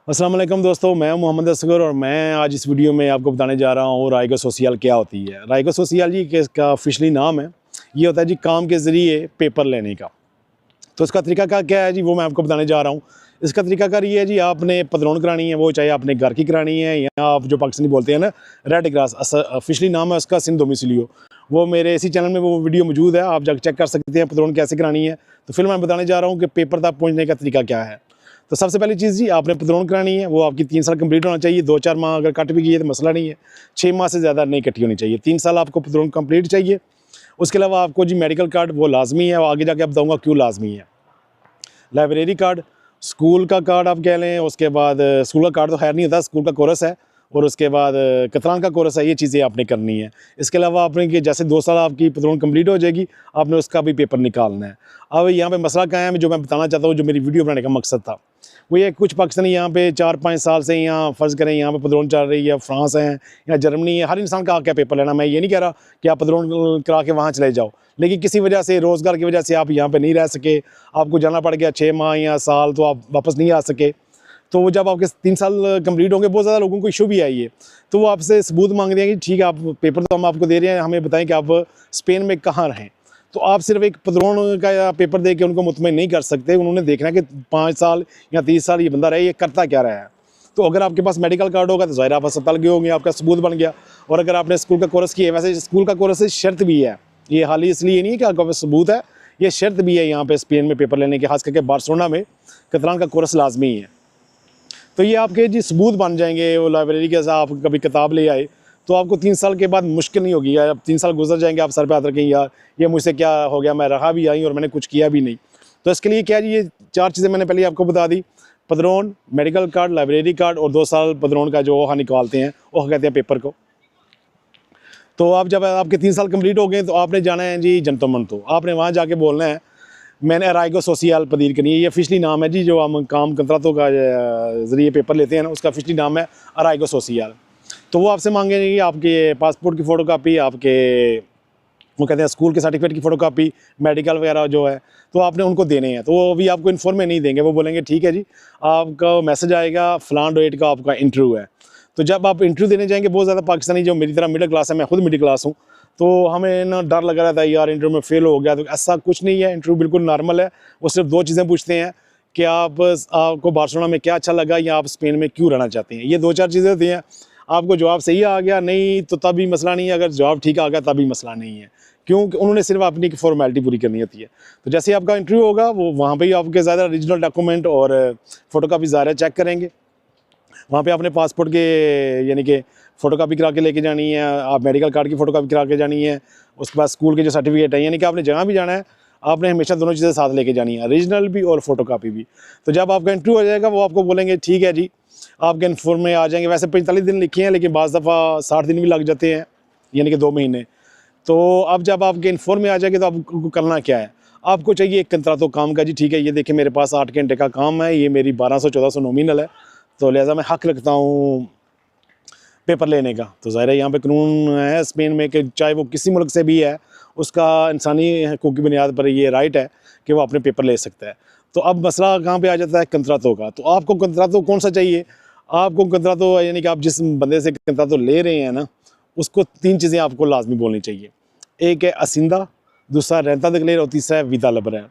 अस्सलाम वालेकुम दोस्तों, मैं मोहम्मद असगर और मैं आज इस वीडियो में आपको बताने जा रहा हूँ राइगो सोशियल क्या होती है। राइगो सोशियल जी का ऑफिशियली नाम है। ये होता है जी काम के ज़रिए पेपर लेने का। तो इसका तरीकाकार क्या है जी, वो मैं आपको बताने जा रहा हूँ। इसका तरीकाकार ये है जी, आपने पदरौन करानी है, वो चाहे आपने घर की करानी है या आप जो पाकिस्तानी बोलते हैं ना रेड ग्रास, ऑफिशियली नाम है उसका सिंध डोमिसिलियो। वो मेरे इसी चैनल में वो वीडियो मौजूद है, आप जाकर चेक कर सकते हैं पदरौन कैसे करानी है। तो फिर मैं बताने जा रहा हूँ कि पेपर तक पहुँचने का तरीका क्या है। तो सबसे पहली चीज़ जी, आपने पदरौन करानी है, वो आपकी 3 साल कंप्लीट होना चाहिए। 2-4 माह अगर कट भी गई है तो मसला नहीं है, 6 माह से ज़्यादा नहीं कटी होनी चाहिए। 3 साल आपको पदरौन कंप्लीट चाहिए। उसके अलावा आपको जी मेडिकल कार्ड वो लाजमी है, आगे जाके आप बताऊँगा क्यों लाजमी है। लाइब्रेरी कार्ड, स्कूल का कार्ड आप कह लें, उसके बाद स्कूल का कार्ड तो खैर नहीं होता, स्कूल का कोर्स है, और उसके बाद कतरान का कोर्स है। ये चीज़ें आपने करनी है। इसके अलावा आपने कि जैसे 2 साल आपकी पदरौन कंप्लीट हो जाएगी, आपने उसका भी पेपर निकालना है। अब यहाँ पे मसला क्या है जो मैं बताना चाहता हूँ, जो मेरी वीडियो बनाने का मकसद था वो ये, कुछ पाकिस्तानी यहाँ पे 4-5 साल से यहाँ फ़र्ज़ करें यहाँ पे पदरौन चल रही है, फ्रांस है या जर्मनी है। हर इंसान का हक है पेपर लेना। मैं ये नहीं कह रहा कि आप पदरौन करा के वहाँ चले जाओ, लेकिन किसी वजह से, रोज़गार की वजह से आप यहाँ पे नहीं रह सके, आपको जाना पड़ गया 6 माह या साल, तो आप वापस नहीं आ सके। तो वो जब आपके 3 साल कंप्लीट होंगे, बहुत ज़्यादा लोगों को इशू भी आई है, तो वो आपसे सबूत मांग रहे हैं कि ठीक है, आप पेपर तो हम आपको दे रहे हैं, हमें बताएं कि आप स्पेन में कहाँ रहें। तो आप सिर्फ एक पदरौन का पेपर दे के उनको मुतमईन नहीं कर सकते। उन्होंने देखना है कि 5 साल या 30 साल ये बंदा रहे, ये करता क्या रहा है। तो अगर आपके पास मेडिकल कार्ड होगा तो ज़ाहिर आप अस्पताल गए होंगे, आपका सबूत बन गया। और अगर आपने स्कूल का कोर्स किया, वैसे स्कूल का कोर्स शर्त भी है, ये हाल ही इसलिए नहीं है कि आपका पास सबूत है, ये शर्त भी है यहाँ पे स्पेन में पेपर लेने के, खास करके बार्सिलोना में कतरान का कोर्स लाजमी है। तो ये आपके जी सबूत बन जाएंगे। वो लाइब्रेरी के साथ आप कभी किताब ले आए तो आपको 3 साल के बाद मुश्किल नहीं होगी, यार अब 3 साल गुजर जाएंगे, आप सर पे हाथ रखेंगे, यार ये मुझसे क्या हो गया, मैं रहा भी आई और मैंने कुछ किया भी नहीं। तो इसके लिए क्या जी, ये 4 चीज़ें मैंने पहले आपको बता दी। पदरौन, मेडिकल कार्ड, लाइब्रेरी कार्ड और 2 साल पदरौन का जो वहाँ निकालते हैं, वो कहते हैं पेपर को। तो आप जब आपके 3 साल कंप्लीट हो गए तो आपने जाना है जी जनतो मनतो। आपने वहाँ जाके बोलना है मैंने राइगो सोशियल पदीर करनी है। ये ऑफिशियली नाम है जी, जो हम काम कंत्रातों का ज़रिए पेपर लेते हैं ना, उसका ऑफिशियली नाम है राइगो सोशियल। तो वो आपसे मांगेंगे कि आपके पासपोर्ट की फ़ोटोकॉपी, आपके वो कहते हैं स्कूल के सर्टिफिकेट की फ़ोटोकॉपी, मेडिकल वगैरह जो है, तो आपने उनको देने हैं। तो वो भी आपको इन्फॉर्म में नहीं देंगे, वो बोलेंगे ठीक है जी, आपका मैसेज आएगा फ़लाँ डेट का आपका इंटरव्यू है। तो जब आप इंटरव्यू देने जाएंगे, बहुत ज़्यादा पाकिस्तानी जो मेरी तरह मिडिल क्लास है, मैं खुद मिडिल क्लास हूँ, तो हमें ना डर लगा रहता है यार इंटरव्यू में फ़ेल हो गया। तो ऐसा कुछ नहीं है, इंटरव्यू बिल्कुल नॉर्मल है। वो सिर्फ 2 चीज़ें पूछते हैं कि आपको बार्सिलोना में क्या अच्छा लगा या आप स्पेन में क्यों रहना चाहते हैं। ये 2-4 चीज़ें होती हैं। आपको जवाब सही आ गया नहीं तो तब भी मसला नहीं है, अगर जवाब ठीक आ गया तब भी मसला नहीं है, क्योंकि उन्होंने सिर्फ अपनी एक फॉर्मेलिटी पूरी करनी होती है। तो जैसे आपका इंटरव्यू होगा, वो वहाँ पे ही आपके ज़्यादा ओरिजिनल डॉक्यूमेंट और फ़ोटोकॉपी ज़्यादा चेक करेंगे। वहाँ पे आपने पासपोर्ट के यानी कि फ़ोटोकॉपी करा के लेके जानी है, आप मेडिकल कार्ड की फ़ोटोकॉपी करा के जानी है, उसके बाद स्कूल के जो सर्टिफिकेट है, यानी कि आपने जहाँ भी जाना है आपने हमेशा दोनों चीज़ें साथ लेके जानी है, ओरिजिनल भी और फ़ोटोकॉपी भी। तो जब आपका इंटरव्यू हो जाएगा, वो आपको बोलेंगे ठीक है जी, आपके इन्फॉर्म में आ जाएंगे। वैसे 45 दिन लिखे हैं, लेकिन बाज़ दफ़ा 60 दिन भी लग जाते हैं, यानी कि 2 महीने। तो अब जब आपके इन्फॉर्म में आ जाएंगे तो आपको करना क्या है, आपको चाहिए एक कंत्रातो काम का जी। ठीक है, ये देखिए मेरे पास 8 घंटे का काम है, ये मेरी 1200-1400 नॉमिनल है, तो लिहाजा मैं हक रखता हूँ पेपर लेने का। तो ज़ाहिर है यहाँ पे कानून है स्पेन में कि चाहे वो किसी मुल्क से भी है, उसका इंसानी हकूक़ की बुनियाद पर ये राइट है कि वो अपने पेपर ले सकता है। तो अब मसला कहाँ पे आ जाता है, कंत्रातों का। तो आपको कंत्रातो कौन सा चाहिए, आपको कंत्रातो यानी कि आप जिस बंदे से कंत्रातो ले रहे हैं ना, उसको 3 चीज़ें आपको लाजमी बोलनी चाहिए। एक है असिंदा, दूसरा रेंता दगलेर और तीसरा है विदा लबरैन।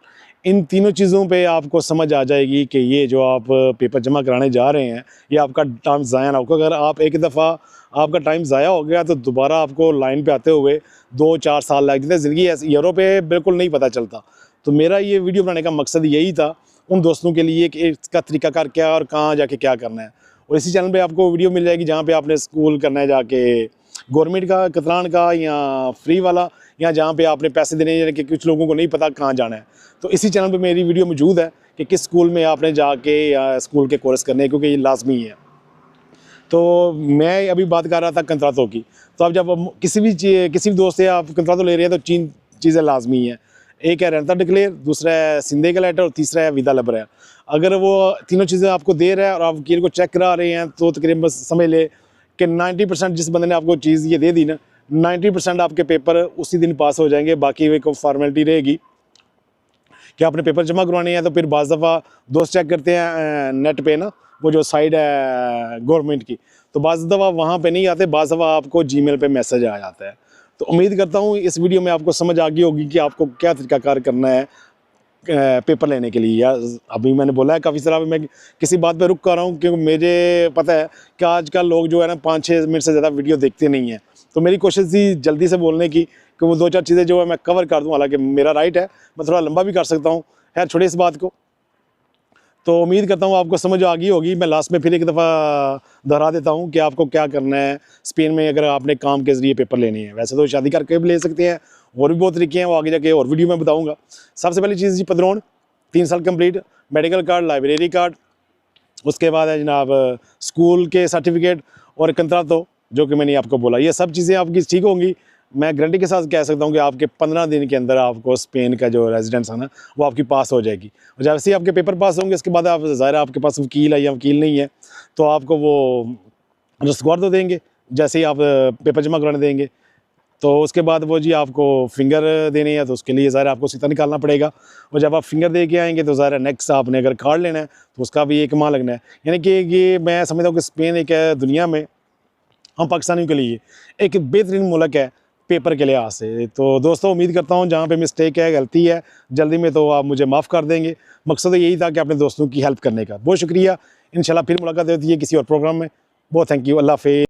इन तीनों चीज़ों पे आपको समझ आ जाएगी कि ये जो आप पेपर जमा कराने जा रहे हैं, ये आपका टाइम ज़ाया ना हो। अगर आप एक दफ़ा आपका टाइम ज़ाया हो गया तो दोबारा आपको लाइन पे आते हुए 2-4 साल लग जाते हैं। ज़िंदगी ऐसी यूरोप पे बिल्कुल नहीं पता चलता। तो मेरा ये वीडियो बनाने का मकसद यही था उन दोस्तों के लिए कि इसका तरीकाकार क्या और कहाँ जाके क्या करना है। और इसी चैनल पे आपको वीडियो मिल जाएगी जहाँ पे आपने स्कूल करना है जाके गवर्नमेंट का, कतरान का या फ्री वाला, या जहाँ पे आपने पैसे देने हैं, कि कुछ लोगों को नहीं पता कहाँ जाना है। तो इसी चैनल पे मेरी वीडियो मौजूद है कि किस स्कूल में आपने जाके या स्कूल के कोर्स करने हैं, क्योंकि ये लाजमी है। तो मैं अभी बात कर रहा था कंत्रातों की। तो अब जब किसी भी दोस्त से आप कंत्रातों ले रहे हैं तो 3 चीज़ें लाजमी हैं। एक है रेंता डिक्लेयर, दूसरा है सिंधे का लेटर और तीसरा है विदा लबरैन। अगर वो तीनों चीज़ें आपको दे रहा है और आप इनको चेक करा रहे हैं, तो तकरीबन बस समझ ले कि 90% जिस बंदे ने आपको चीज़ ये दे दी ना, 90% आपके पेपर उसी दिन पास हो जाएंगे। बाकी एक फॉर्मेलिटी रहेगी कि आपने पेपर जमा करवाने हैं। तो फिर बाज़ दफ़ा दोस्त चेक करते हैं नेट पे ना, वो जो साइड है गवर्नमेंट की, तो बाज़ दफ़ा वहाँ पे नहीं आते, बाज़ दफ़ा आपको जीमेल पे मैसेज आ जाता है। तो उम्मीद करता हूँ इस वीडियो में आपको समझ आ गई होगी कि आपको क्या तरीक़ाकार करना है पेपर लेने के लिए। या अभी मैंने बोला है काफ़ी सारा, मैं किसी बात पे रुक कर रहा हूँ क्योंकि मुझे पता है कि आजकल लोग जो है ना 5-6 मिनट से ज़्यादा वीडियो देखते नहीं हैं। तो मेरी कोशिश थी जल्दी से बोलने की कि वो 2-4 चीज़ें जो है मैं कवर कर दूँ, हालांकि मेरा राइट है, मैं थोड़ा लंबा भी कर सकता हूँ। खैर छोड़िए इस बात को। तो उम्मीद करता हूँ आपको समझ आ गई होगी। मैं लास्ट में फिर एक दफ़ा दोहरा देता हूँ कि आपको क्या करना है स्पेन में अगर आपने काम के ज़रिए पेपर लेने हैं। वैसे तो शादी करके भी ले सकते हैं, और भी बहुत तरीके हैं, वो आगे जाके और वीडियो में बताऊँगा। सबसे पहली चीज़ जी पदरोन 3 साल complete, medical card, library card, उसके बाद है जनाब स्कूल के सर्टिफिकेट और कंत्रातो, जो कि मैंने आपको बोला। ये सब चीज़ें आपकी ठीक होंगी। मैं गारंटी के साथ कह सकता हूँ कि आपके 15 दिन के अंदर आपको स्पेन का जो रेजिडेंस है ना वो आपकी पास हो जाएगी। और जैसे ही आपके पेपर पास होंगे उसके बाद आप ज़ाहिर है आपके पास वकील है या वकील नहीं है, तो आपको वो रसगुआर तो देंगे जैसे ही आप पेपर जमा कराने देंगे। तो उसके बाद वो जी आपको फिंगर देनी है, तो उसके लिए ज़ाहिर आपको सिक्का निकालना पड़ेगा। और जब आप फिंगर दे के आएंगे तो ज़ाहिर नेक्स्ट आपने अगर कार्ड लेना है तो उसका भी 1 माह लगना है। यानी कि ये मैं समझता हूँ कि स्पेन एक दुनिया में हम पाकिस्तानियों के लिए एक बेहतरीन मुल्क है पेपर के लिहाज से। तो दोस्तों उम्मीद करता हूँ जहाँ पे मिस्टेक है, गलती है जल्दी में, तो आप मुझे माफ़ कर देंगे। मकसद यही था कि अपने दोस्तों की हेल्प करने का। बहुत शुक्रिया। इंशाल्लाह फिर मुलाकात होती है किसी और प्रोग्राम में। बहुत थैंक यू। अल्लाह हाफ़िज़।